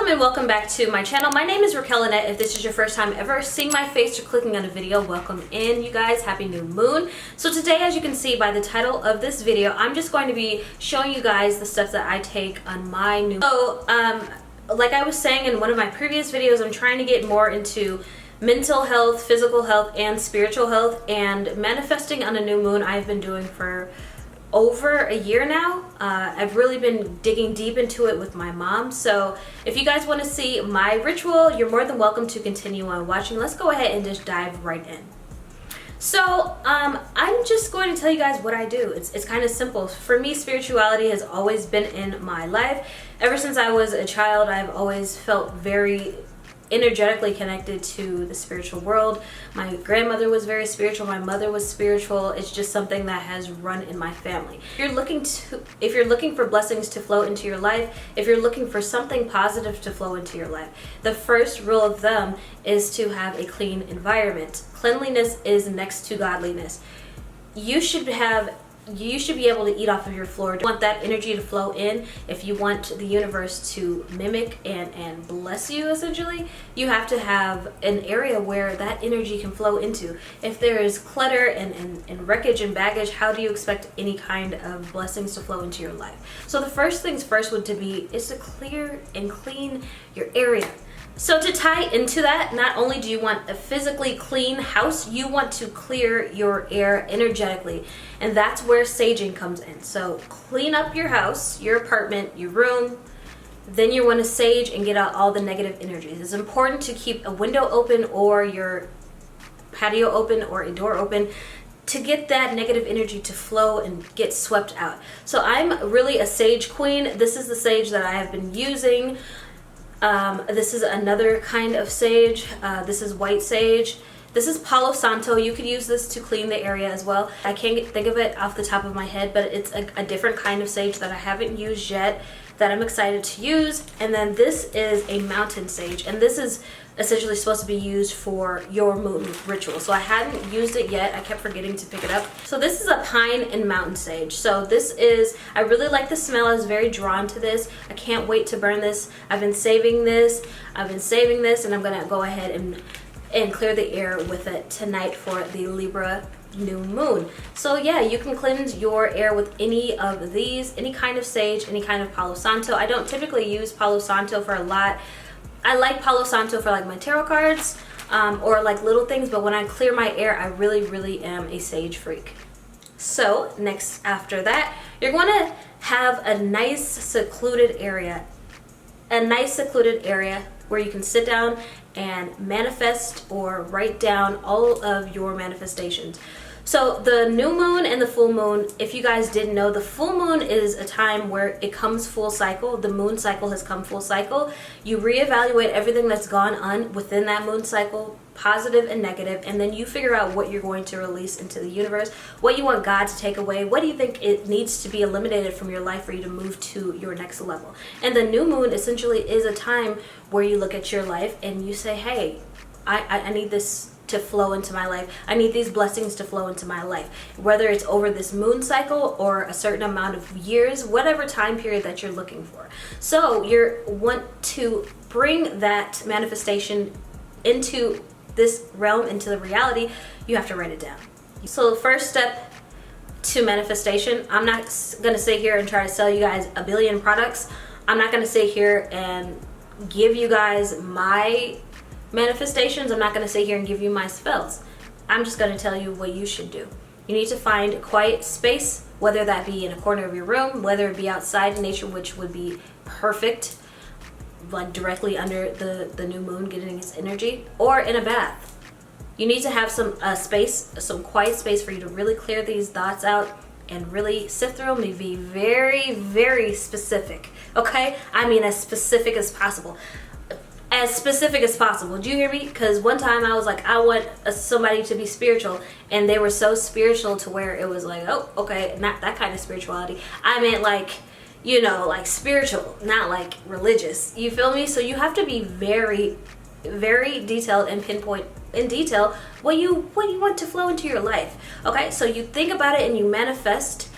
and welcome back to my channel. My name is Raquelle Lynnette. If this is your first time ever seeing my face or clicking on a video, welcome in, you guys. Happy new moon. So today, as you can see by the title of this video, I'm just going to be showing you guys the steps that I take on my new moon. So like I was saying in one of my previous videos, I'm trying to get more into mental health, physical health, and spiritual health, and manifesting on a new moon I've been doing for over a year now. I've really been digging deep into it with my mom. So if you guys want to see my ritual, you're more than welcome to continue on watching. Let's go ahead and just dive right in. So I'm just going to tell you guys what I do. It's kind of simple. For me, spirituality has always been in my life. Ever since I was a child, I've always felt very energetically connected to the spiritual world. My grandmother was very spiritual, my mother was spiritual. It's just something that has run in my family. If you're looking for blessings to flow into your life, if you're looking for something positive to flow into your life, the first rule of thumb is to have a clean environment. Cleanliness is next to godliness. You should be able to eat off of your floor. If you want that energy to flow in, if you want the universe to mimic and bless you, essentially, you have to have an area where that energy can flow into. If there is clutter and wreckage and baggage, how do you expect any kind of blessings to flow into your life? So the first things first would be to clear and clean your area. So to tie into that, not only do you want a physically clean house, you want to clear your air energetically. And that's where saging comes in. So clean up your house, your apartment, your room. Then you want to sage and get out all the negative energies. It's important to keep a window open or your patio open or a door open to get that negative energy to flow and get swept out. So I'm really a sage queen. This is the sage that I have been using. This is another kind of sage. This is white sage. This is Palo Santo. You could use this to clean the area as well. I can't think of it off the top of my head, but it's a different kind of sage that I haven't used yet that I'm excited to use. And then this is a mountain sage, and this is essentially supposed to be used for your moon ritual. So I hadn't used it yet. I kept forgetting to pick it up. So this is a pine and mountain sage. So this is, I really like the smell. I was very drawn to this. I can't wait to burn this. I've been saving this, and I'm gonna go ahead and clear the air with it tonight for the Libra new moon. So yeah, you can cleanse your air with any of these, any kind of sage, any kind of Palo Santo. I don't typically use Palo Santo for a lot. I like Palo Santo for like my tarot cards or like little things, but when I clear my air, I really am a sage freak. So next after that, you're going to have a nice secluded area. Where you can sit down and manifest or write down all of your manifestations. So the new moon and the full moon, if you guys didn't know, the full moon is a time where it comes full cycle. The moon cycle has come full cycle. You reevaluate everything that's gone on within that moon cycle, positive and negative, and then you figure out what you're going to release into the universe, what you want God to take away, what do you think it needs to be eliminated from your life for you to move to your next level. And the new moon essentially is a time where you look at your life and you say, hey, I need this to flow into my life. I need these blessings to flow into my life. Whether it's over this moon cycle or a certain amount of years, whatever time period that you're looking for. So you want to bring that manifestation into this realm, into the reality, you have to write it down. So the first step to manifestation, I'm not gonna sit here and try to sell you guys a billion products. I'm not gonna sit here and give you guys my manifestations. I'm not going to sit here and give you my spells. I'm just going to tell you what you should do. You need to find a quiet space, whether that be in a corner of your room, whether it be outside in nature, which would be perfect, like directly under the new moon getting its energy, or in a bath. You need to have some quiet space for you to really clear these thoughts out and really sift through them and be very specific. Okay? I mean, as specific as possible. As specific as possible. Do you hear me? Because one time I was like, I want somebody to be spiritual, and they were so spiritual to where it was like, oh, okay, not that kind of spirituality. I meant like, you know, like spiritual, not like religious. You feel me? So you have to be very detailed and pinpoint in detail what you want to flow into your life. Okay, so you think about it and you manifest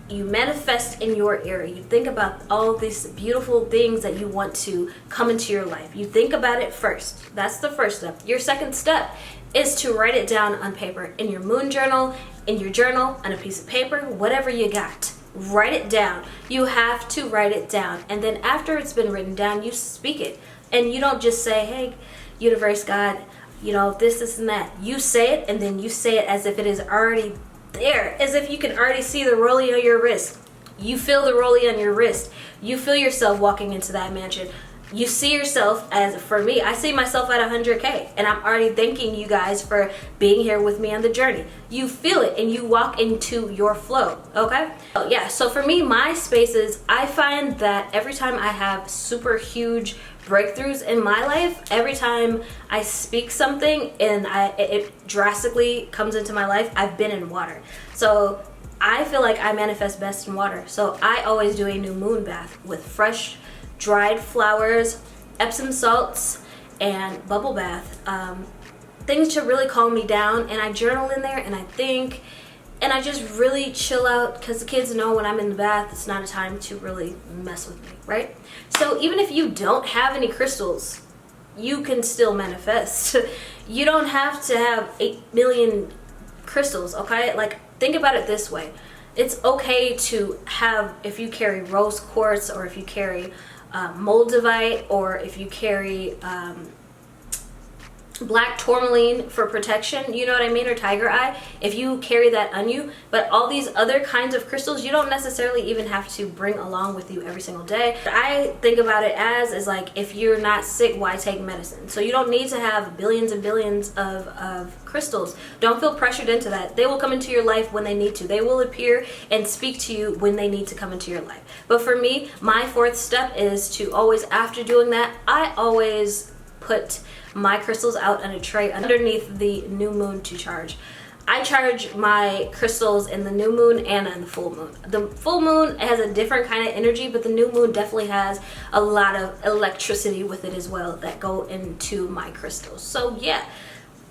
you manifest in your area. You think about all these beautiful things that you want to come into your life. You think about it first. That's the first step. Your second step is to write it down on paper, in your moon journal, in your journal, on a piece of paper, whatever you got. Write it down. You have to write it down. And then after it's been written down, you speak it. And you don't just say, hey, universe, God, you know, this and that. You say it, and then you say it as if it is already there, as if you can already see the rollie on your wrist. You feel the rollie on your wrist. You feel yourself walking into that mansion. You see yourself, as for me, I see myself at 100K, and I'm already thanking you guys for being here with me on the journey. You feel it and you walk into your flow, okay? Yeah, so for me, my spaces, I find that every time I have super huge breakthroughs in my life, every time I speak something and it drastically comes into my life, I've been in water. So I feel like I manifest best in water. So I always do a new moon bath with fresh dried flowers, Epsom salts, and bubble bath. Things to really calm me down, and I journal in there and I think, and I just really chill out, because the kids know when I'm in the bath, it's not a time to really mess with me, right? So even if you don't have any crystals, you can still manifest. You don't have to have 8 million crystals, okay? Like, think about it this way. It's okay to have, if you carry rose quartz, or if you carry moldavite, or if you carry black tourmaline for protection, you know what I mean, or tiger eye, if you carry that on you. But all these other kinds of crystals, you don't necessarily even have to bring along with you every single day. I think about it as is like, if you're not sick, why take medicine? So you don't need to have billions and billions of crystals. Don't feel pressured into that. They will come into your life when they need to. They will appear and speak to you when they need to come into your life. But for me, my fourth step is to always, after doing that, I always put my crystals out on a tray underneath the new moon to charge. I charge my crystals in the new moon and on the full moon. The full moon has a different kind of energy, but the new moon definitely has a lot of electricity with it as well that go into my crystals. So yeah,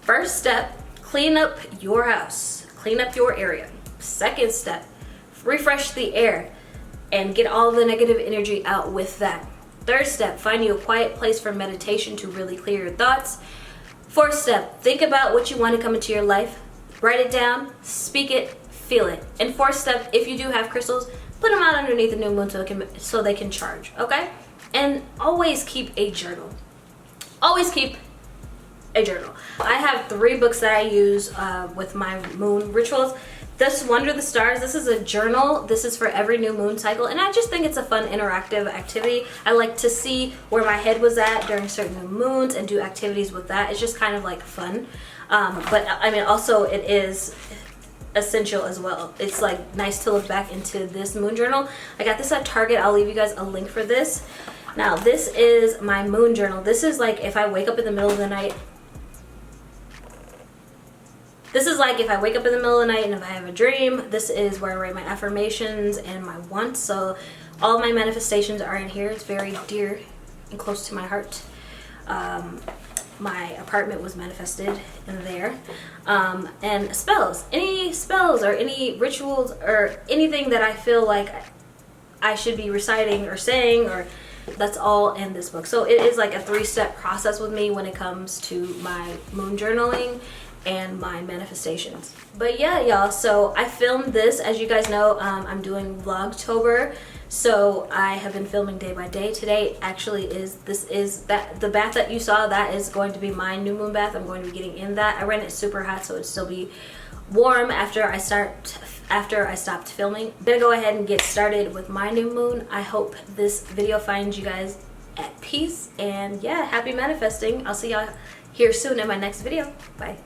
first step, clean up your house, clean up your area. Second step, refresh the air and get all the negative energy out with that. Third step, find you a quiet place for meditation to really clear your thoughts. Fourth step, think about what you want to come into your life. Write it down, speak it, feel it. And fourth step, if you do have crystals, put them out underneath the new moon so they can charge, okay? And always keep a journal. Always keep a journal. I have 3 books that I use with my moon rituals. This Wonder the Stars, this is a journal. This is for every new moon cycle, and I just think it's a fun interactive activity. I like to see where my head was at during certain new moons and do activities with that. It's just kind of like fun. But I mean, also it is essential as well. It's like nice to look back into this moon journal. I got this at Target. I'll leave you guys a link for this. Now, this is my moon journal. This is like if I wake up in the middle of the night. This is like if I wake up in the middle of the night and if I have a dream. This is where I write my affirmations and my wants. So all my manifestations are in here. It's very dear and close to my heart. My apartment was manifested in there. And spells. Any spells or any rituals or anything that I feel like I should be reciting or saying, or that's all in this book. So it is like a 3-step process with me when it comes to my moon journaling and my manifestations. But yeah, y'all, so I filmed this. As you guys know, I'm doing Vlogtober, so I have been filming day by day. Today actually is the bath that you saw, that is going to be my new moon bath. I'm going to be getting in that. I ran it super hot, so it'd still be warm after I stopped filming. I'm gonna go ahead and get started with my new moon. I hope this video finds you guys at peace, and yeah, happy manifesting. I'll see y'all here soon in my next video. Bye.